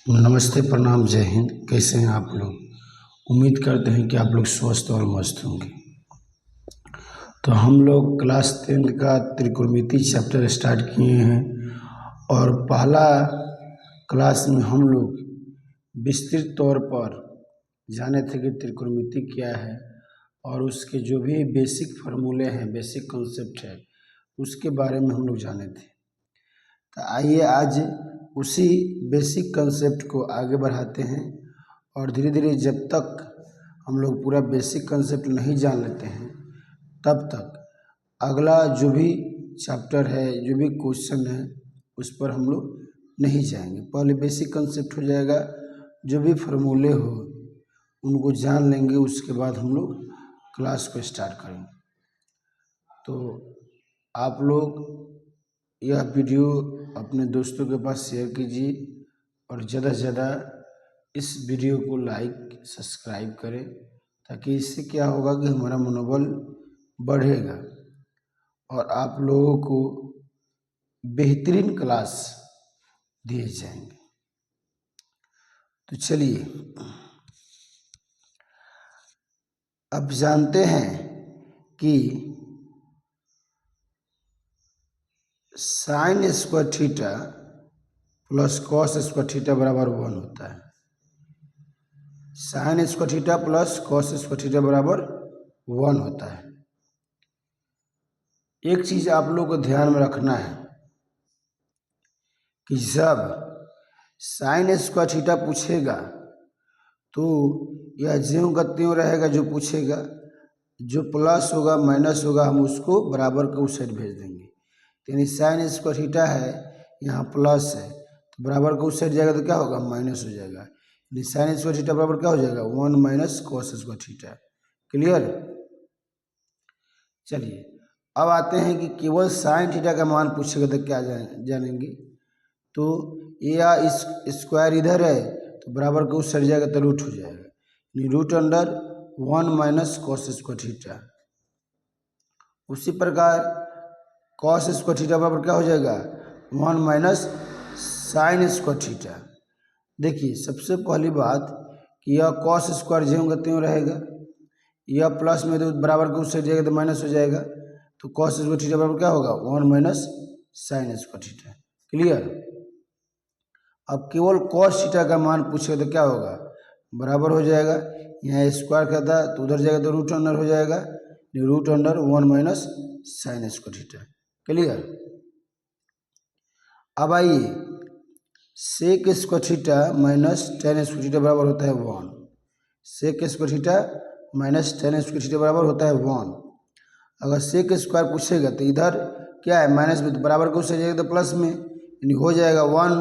नमस्ते, प्रणाम, जय हिंद। कैसे हैं आप लोग? उम्मीद करते हैं कि आप लोग स्वस्थ और मस्त होंगे। तो हम लोग क्लास 10 का त्रिकोणमिति चैप्टर स्टार्ट किए हैं और पहला क्लास में हम लोग विस्तृत तौर पर जाने थे कि त्रिकोणमिति क्या है और उसके जो भी बेसिक फार्मूले हैं, बेसिक कॉन्सेप्ट है, उसके बारे में हम लोग जाने थे। तो आइए आज उसी बेसिक कंसेप्ट को आगे बढ़ाते हैं और धीरे धीरे जब तक हम लोग पूरा बेसिक कंसेप्ट नहीं जान लेते हैं तब तक अगला जो भी चैप्टर है, जो भी क्वेश्चन है, उस पर हम लोग नहीं जाएंगे। पहले बेसिक कंसेप्ट हो जाएगा, जो भी फार्मूले हो उनको जान लेंगे, उसके बाद हम लोग क्लास को स्टार्ट करेंगे। तो आप लोग यह वीडियो अपने दोस्तों के पास शेयर कीजिए और ज़्यादा से ज़्यादा इस वीडियो को लाइक सब्सक्राइब करें, ताकि इससे क्या होगा कि हमारा मनोबल बढ़ेगा और आप लोगों को बेहतरीन क्लास दिए जाएंगे। तो चलिए अब जानते हैं कि sign square theta plus cos square theta बराबर 1 होता है। Sign square theta plus cos square theta बराबर 1 होता है। एक चीज आप लोग को ध्यान में रखना है कि जब साइन स्क्वायर थीटा पूछेगा तो यह ज्यों का त्यों रहेगा। जो पूछेगा, जो प्लस होगा माइनस होगा, हम उसको बराबर के उस साइड भेज देंगे। यानी साइन स्क्वायर थीटा है, यहाँ प्लस है, तो बराबर के उस साइड जाएगा तो क्या होगा, माइनस हो जाएगा। यानी साइन स्क्वायर थीटा बराबर क्या हो जाएगा, 1 minus cos square theta. Clear? चलिए अब आते हैं कि केवल साइन थीटा का मान पूछेगा तो क्या जानेंगे। तो या इस स्क्वायर इधर है तो बराबर के उस साइड जाएगा तो रूट हो जाएगा, यानी root under 1 minus cos square theta. उसी प्रकार कॉस स्क्वायर थीटा बराबर क्या हो जाएगा, 1 माइनस साइन स्क्वायर थीटा। देखिए सबसे पहली बात कि यह कॉस स्क्वायर ज्यों का त्यों रहेगा, यह प्लस में तो बराबर के उस साइड जाएगा तो माइनस हो जाएगा, तो कॉस स्क्वायर थीटा बराबर क्या होगा, 1 minus sine square theta. Clear? अब केवल कॉस थीटा का मान पूछेगा तो क्या होगा, बराबर हो जाएगा, यहाँ स्क्वायर का था तो उधर जाएगा तो रूट अंडर हो जाएगा, root under 1 minus sine square theta. Clear? अब आइए sec square theta minus tan square theta बराबर होता है 1। Sec square theta minus tan square theta बराबर होता है 1। अगर सेक स्क्वायर पूछेगा तो इधर क्या है, माइनस में, तो बराबर को उससे जाएगा तो प्लस में, यानी हो जाएगा 1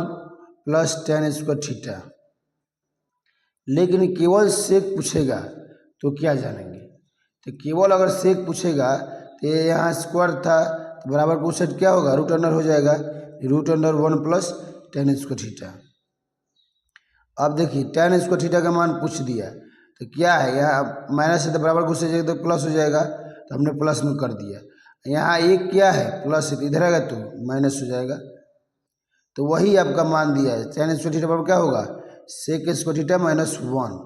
प्लस टेन स्क्वायर थीटा। लेकिन केवल सेक पूछेगा तो क्या जानेंगे। तो केवल अगर सेक पूछेगा तो यहाँ स्क्वायर था तो बराबर को उस साइड क्या होगा, रूट अंडर हो जाएगा, root under 1 plus tan square theta. अब देखिए टेन स्क्वायर थीटा का मान पूछ दिया तो क्या है, यहाँ माइनस है तो बराबर को उससे जाएगा तो प्लस हो जाएगा, तो हमने प्लस में कर दिया। यहाँ एक क्या है, प्लस है, तो इधर आएगा तो माइनस हो जाएगा। तो वही आपका मान दिया है, टेन स्क्वायर थीटा बराबर क्या होगा, सेक स्क्वायर थीटा माइनस 1।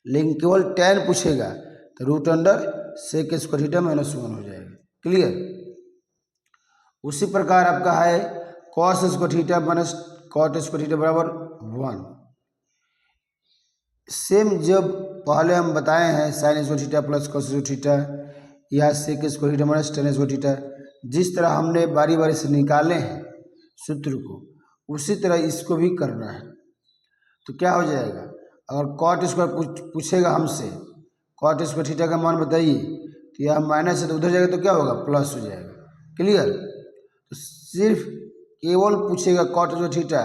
लेकिन केवल टेन पूछेगा तो root under sec square theta minus 1 हो जाएगा। क्लियर? उसी प्रकार आपका है cos square theta minus cot square theta बराबर 1। सेम जब पहले हम बताए हैं sine square theta plus cos square theta या sec square theta minus tan square theta, जिस तरह हमने बारी बारी से निकाले हैं सूत्र को, उसी तरह इसको भी करना है। तो क्या हो जाएगा, अगर कॉट स्क्वायर पूछेगा हमसे, कॉट स्क्वायर थीटा का मान बताइए, तो यह माइनस है तो उधर जाएगा तो क्या होगा, प्लस हो जाएगा। क्लियर? तो सिर्फ केवल पूछेगा कॉट स्क्वायर थीटा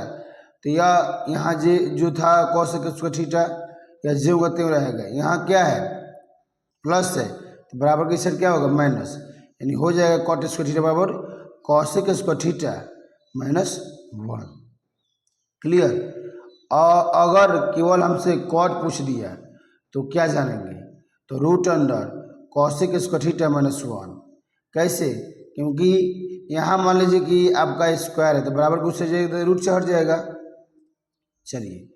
तो यह यहाँ जो था कॉस स्क्वायर थीटा या ज्यों का त्यों रहेगा। यहाँ क्या है, प्लस है तो बराबर की साइड क्या होगा, माइनस, यानी हो जाएगा कॉट स्क्वायर थीटा बराबर cosec square theta minus 1। Clear? और अगर केवल हमसे कॉट पूछ दिया तो क्या जानेंगे, तो root under cosec square theta minus 1। कैसे? क्योंकि यहाँ मान लीजिए कि आपका स्क्वायर है तो बराबर को उससे जाएगा तो रूट से हट जाएगा, चलिए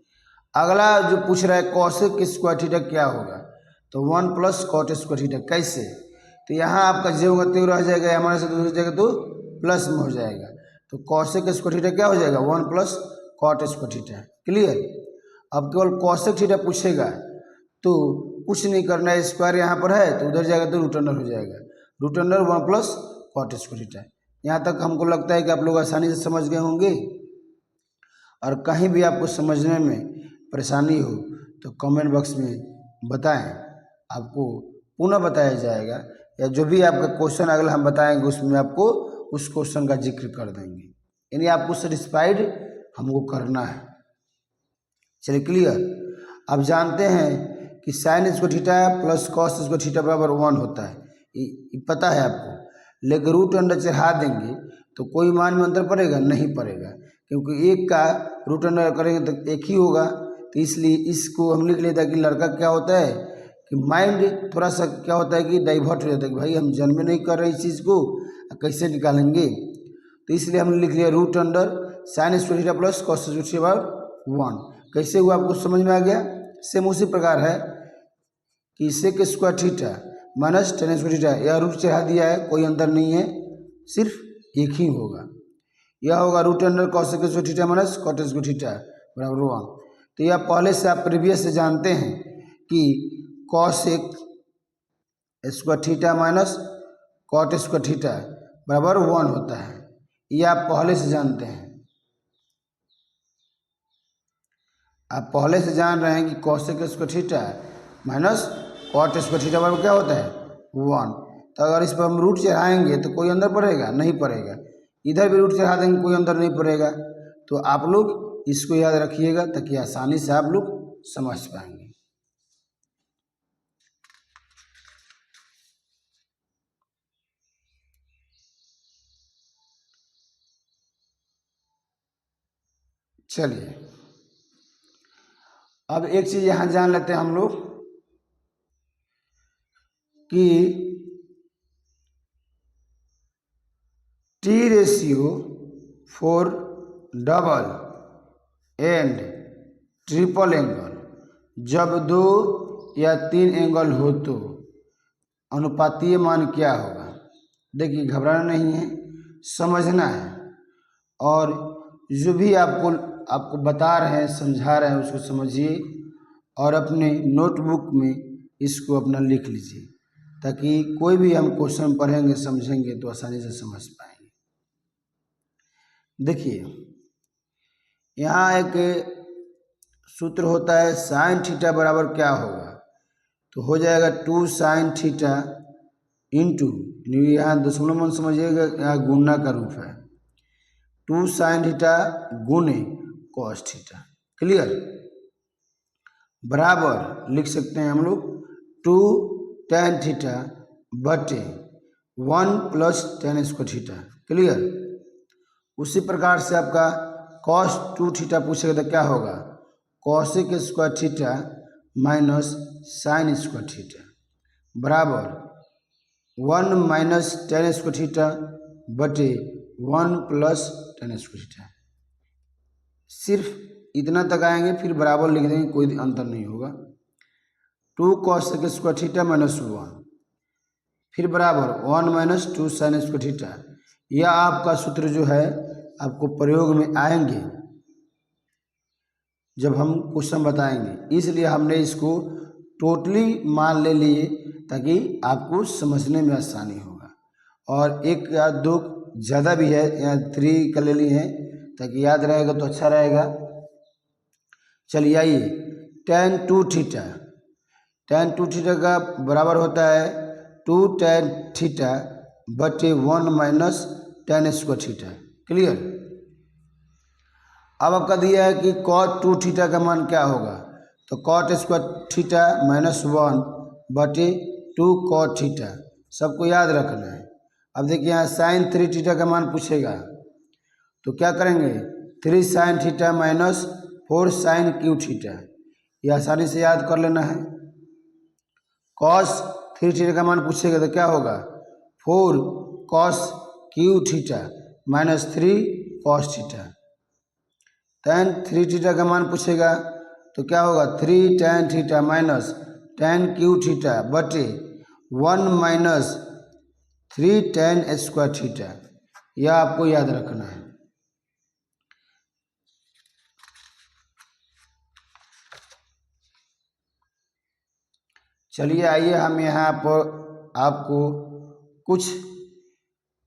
अगला जो पूछ रहा है कॉसेक स्क्वायर थीटा क्या होगा, तो 1 प्लस कॉट स्क्वायर थीटा। कैसे, तो यहाँ आपका जे होगा त्यो रह जाएगा, हमारे से दूसरी जगह तो प्लस में हो जाएगा, तो कॉसेक स्क्वायर थीटा क्या हो जाएगा 1 plus cot square theta. Clear. अब केवल कॉसेक थीटा पूछेगा तो कुछ नहीं करना है, स्क्वायर यहाँ पर है तो उधर जाएगा तो रूट अंडर हो जाएगा, root under 1 plus cot square theta. यहाँ तक हमको लगता है कि आप लोग आसानी से समझ गए होंगे, और कहीं भी आपको समझने में परेशानी हो तो कमेंट बॉक्स में बताएं, आपको पुनः बताया जाएगा, या जो भी आपका क्वेश्चन अगला हम बताएंगे उसमें आपको उस क्वेश्चन का जिक्र कर देंगे, यानी आपको सेटिस्फाइड हमको करना है। चलिए क्लियर। अब जानते हैं कि sign square theta plus cos square theta बराबर 1 होता है, ये पता है आपको, लेकिन रूट अंडर चढ़ा देंगे तो कोई मान में अंतर पड़ेगा, नहीं पड़ेगा, क्योंकि एक का रूट अंडर करेंगे तो एक ही होगा, तो इसलिए इसको हम लिख लेते हैं कि लड़का क्या होता है कि माइंड थोड़ा सा क्या होता है कि डाइवर्ट हो जाता है कि भाई हम जन्म नहीं कर रहे इस चीज़ को, कैसे निकालेंगे, तो इसलिए हमने लिख लिया root under sine square theta plus cos square theta बराबर 1। कैसे हुआ आपको समझ में आ गया। सेम उसी प्रकार है कि sec square theta minus tan square theta, यह रूट चढ़ा दिया है, कोई अंतर नहीं है, सिर्फ एक ही होगा, यह होगा root under cosec square theta minus cot square theta बराबर 1। तो यह पहले से आप प्रीवियस से जानते हैं कि cosec square theta minus cot square theta बराबर 1 होता है, यह आप पहले से जानते हैं, आप पहले से जान रहे हैं कि cosec square theta minus cot square theta बराबर क्या होता है 1। तो अगर इस पर हम रूट चढ़ाएंगे तो कोई अंदर पड़ेगा, नहीं पड़ेगा, इधर भी रूट चढ़ा देंगे कोई अंदर नहीं पड़ेगा, तो आप लोग इसको याद रखिएगा ताकि आसानी से आप लोग समझ पाएंगे। चलिए अब एक चीज यहां जान लेते हैं हम लोग कि T ratio for double and triple angle, जब 2 या 3 एंगल हो तो अनुपातीय मान क्या होगा। देखिए घबराना नहीं है, समझना है, और जो भी आपको बता रहे हैं समझा रहे हैं उसको समझिए, और अपने नोटबुक में इसको अपना लिख लीजिए, ताकि कोई भी हम क्वेश्चन पढ़ेंगे समझेंगे तो आसानी से समझ पाएंगे। देखिए यहाँ एक सूत्र होता है साइन थीटा बराबर क्या होगा, तो हो जाएगा 2 साइन थीटा इंटू, यहाँ दशमलव मान समझिएगा, यहाँ गुणा का रूप है, 2 साइन थीटा गुणे कॉस थीटा। क्लियर। बराबर लिख सकते हैं हम लोग 2 tan थीटा बटे 1 plus tan square theta. Clear. उसी प्रकार से आपका cos 2 थीटा पूछेगा तो क्या होगा cosec square theta minus sine square theta बराबर 1 माइनस tan स्क्वायर थीटा बटे 1 प्लस tan स्क्वायर थीटा। सिर्फ इतना तक आएंगे, फिर बराबर लिख देंगे, कोई अंतर नहीं होगा। 2 कॉसेक स्क्वायर थीटा माइनस 1, फिर बराबर 1 माइनस 2 साइन स्क्वायर थीटा। यह आपका सूत्र जो है आपको प्रयोग में आएंगे जब हम क्वेश्चन बताएंगे, इसलिए हमने इसको टोटली मान ले लिए ताकि आपको समझने में आसानी होगा। और एक या दो ज़्यादा भी है, यहाँ 3 का ले लिए हैं ताकि याद रहेगा तो अच्छा रहेगा। चलिए आइए, tan 2 थीटा, tan 2 थीटा का बराबर होता है 2 tan थीटा बटे 1 minus tan square theta. Clear. अब आपका दिया है कि cot 2 थीटा का मान क्या होगा, तो cot स्क्वायर थीटा माइनस 1 बटे 2 cot थीटा, सबको याद रखना है। अब देखिए यहाँ साइन 3 थीटा का मान पूछेगा तो क्या करेंगे 3 sine theta minus 4 sine cube theta, यह आसानी से याद कर लेना है। cos 3 थीटा का मान पूछेगा तो क्या होगा 4 cos Q theta minus 3 cos theta. tan 3 theta का मान पूछेगा तो क्या होगा 3 tan theta minus tan Q theta बटे 1 माइनस 3 tan स्क्वायर थीटा। यह आपको याद रखना है। चलिए आइए हम यहाँ पर आपको कुछ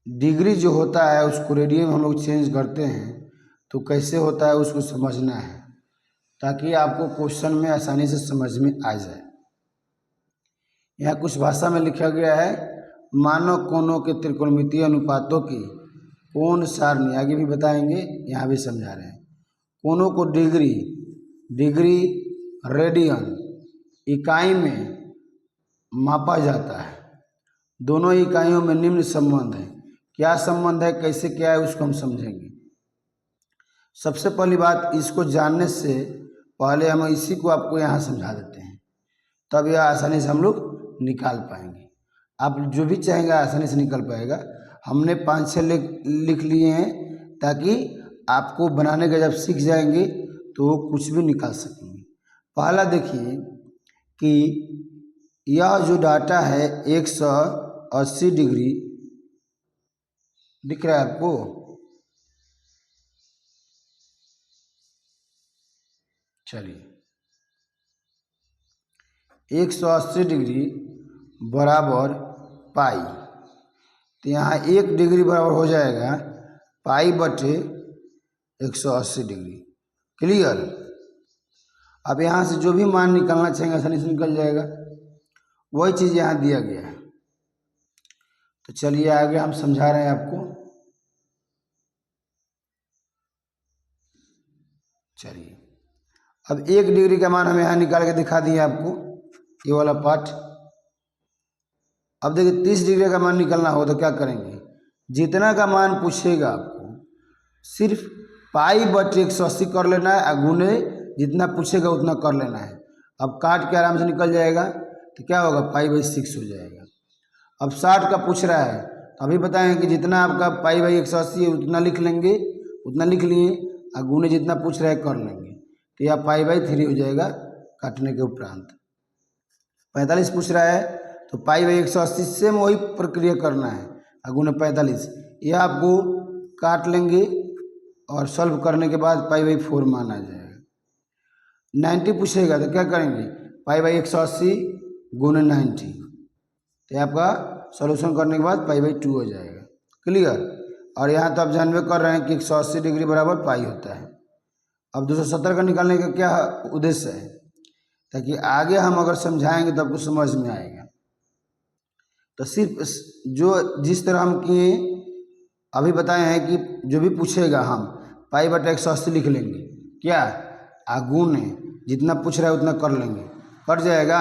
डिग्री जो होता है उसको रेडियन में हम लोग चेंज करते हैं तो कैसे होता है उसको समझना है ताकि आपको क्वेश्चन में आसानी से समझ में आ जाए। यहाँ कुछ भाषा में लिखा गया है मानव कोणों के त्रिकोणमितीय अनुपातों की कोण सारणी, आगे भी बताएंगे यहाँ भी समझा रहे हैं। कोणों को डिग्री रेडियन इकाई में मापा जाता है। दोनों इकाइयों में निम्न संबंध है। क्या संबंध है, कैसे क्या है उसको हम समझेंगे। सबसे पहली बात, इसको जानने से पहले हम इसी को आपको यहाँ समझा देते हैं, तब यह आसानी से हम लोग निकाल पाएंगे। आप जो भी चाहेंगे आसानी से निकल पाएगा। हमने 5-6 लिख लिए हैं ताकि आपको बनाने का जब सीख जाएंगे तो कुछ भी निकाल सकेंगे। पहला देखिए कि यह जो डाटा है 180 डिग्री दिख रहा है आपको। चलिए 180 डिग्री बराबर पाई, तो यहाँ 1 डिग्री बराबर हो जाएगा पाई बटे 180 डिग्री। क्लियर। अब यहाँ से जो भी मान निकालना चाहेंगे आसानी से निकल जाएगा। वही चीज़ यहाँ दिया गया है। तो चलिए आगे हम समझा रहे हैं आपको। चलिए अब 1 डिग्री का मान हम यहाँ निकाल के दिखा दिए आपको, ये वाला पार्ट। अब देखिए 30 डिग्री का मान निकालना हो तो क्या करेंगे, जितना का मान पूछेगा आपको सिर्फ पाई बटे 180 कर लेना है, गुने जितना पूछेगा उतना कर लेना है। अब काट के आराम से निकल जाएगा तो क्या होगा पाई/6 हो जाएगा। अब 60 का पूछ रहा है तो अभी बताएं कि जितना आपका पाई/180 है उतना लिख लेंगे, उतना लिख लिए, और गुने जितना पूछ रहा है कर लेंगे तो यह पाई/3 हो जाएगा काटने के उपरांत। 45 पूछ रहा है तो पाई/180 सेम वही प्रक्रिया करना है, और गुने 45, यह आपको काट लेंगे और सॉल्व करने के बाद पाई/4 मान आ जाएगा। 90 पूछेगा तो क्या करेंगे, पाई/180 गुने 90, तो आपका सॉल्यूशन करने के बाद पाई/2 हो जाएगा। क्लियर। और यहाँ तो आप जानबे कर रहे हैं कि 180 डिग्री बराबर पाई होता है। अब 270 का निकालने का क्या उद्देश्य है, ताकि आगे हम अगर समझाएंगे तो आपको समझ में आएगा। तो सिर्फ जो जिस तरह हम किए अभी बताए हैं कि जो भी पूछेगा हम पाई/180 लिख लेंगे, क्या गुने जितना पूछ रहा है उतना कर लेंगे, कट जाएगा।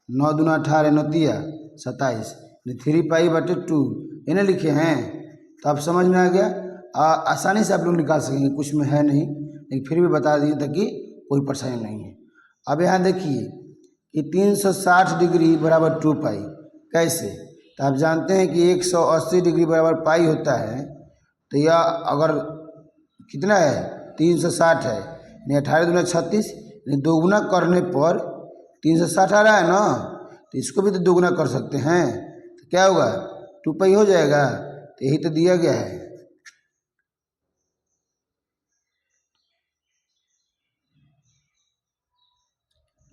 9 दूना 18, 9 तिया 27, 3 पाई/2 इन्हें लिखे हैं। तो आप समझ में आ गया। आसानी से आप लोग निकाल सकेंगे, कुछ में है नहीं, लेकिन फिर भी बता दिए ताकि कोई परेशानी नहीं है। अब यहाँ देखिए कि 360 डिग्री बराबर 2 पाई, कैसे, तो आप जानते हैं कि 180 डिग्री बराबर पाई होता है। तो यह अगर कितना है 360 है, यानी 18 दूना 36, यानी दोगुना करने पर 360 आ रहा है ना, तो इसको भी तो दोगुना कर सकते हैं, तो क्या होगा 2 पाई हो जाएगा। तो यही तो दिया गया है।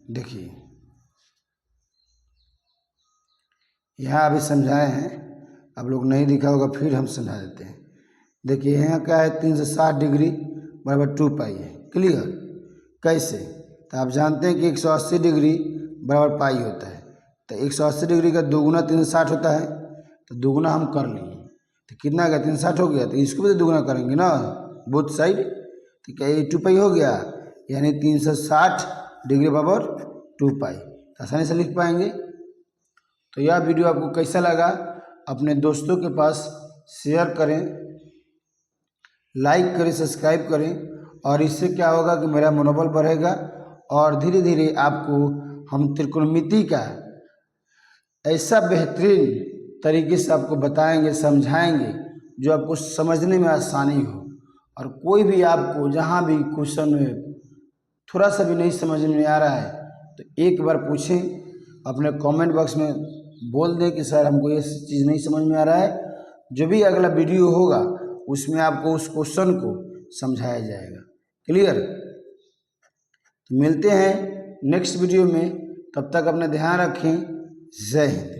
देखिए यहाँ अभी समझाए हैं, आप लोग नहीं दिखा होगा फिर हम समझा देते हैं। देखिए यहाँ क्या है 360 डिग्री बराबर 2 पाई है। क्लियर। कैसे, तो आप जानते हैं कि 180 डिग्री बराबर पाई होता है, तो 180 डिग्री का दोगुना 360 होता है, तो दोगुना हम कर लिए तो कितना आ गया 360 हो गया, तो इसको भी तो दोगुना करेंगे ना बोथ साइड, तो क्या ये 2 पाई हो गया, यानी 360 डिग्री बराबर 2 पाई, तो आसानी से लिख पाएंगे। तो यह वीडियो आपको कैसा लगा अपने दोस्तों के पास शेयर करें, लाइक करें, सब्सक्राइब करें, और इससे क्या होगा कि मेरा मनोबल बढ़ेगा और धीरे धीरे आपको हम त्रिकोणमिति का ऐसा बेहतरीन तरीके से आपको बताएंगे, समझाएंगे जो आपको समझने में आसानी हो और कोई भी आपको जहाँ भी क्वेश्चन थोड़ा सा भी नहीं समझ में आ रहा है तो एक बार पूछें, अपने कमेंट बॉक्स में बोल दें कि सर हमको ये चीज़ नहीं समझ में आ रहा है। जो भी अगला वीडियो होगा उसमें आपको उस क्वेश्चन को समझाया जाएगा। क्लियर? तो मिलते हैं नेक्स्ट वीडियो में, तब तक अपना ध्यान रखें। जय हिंद।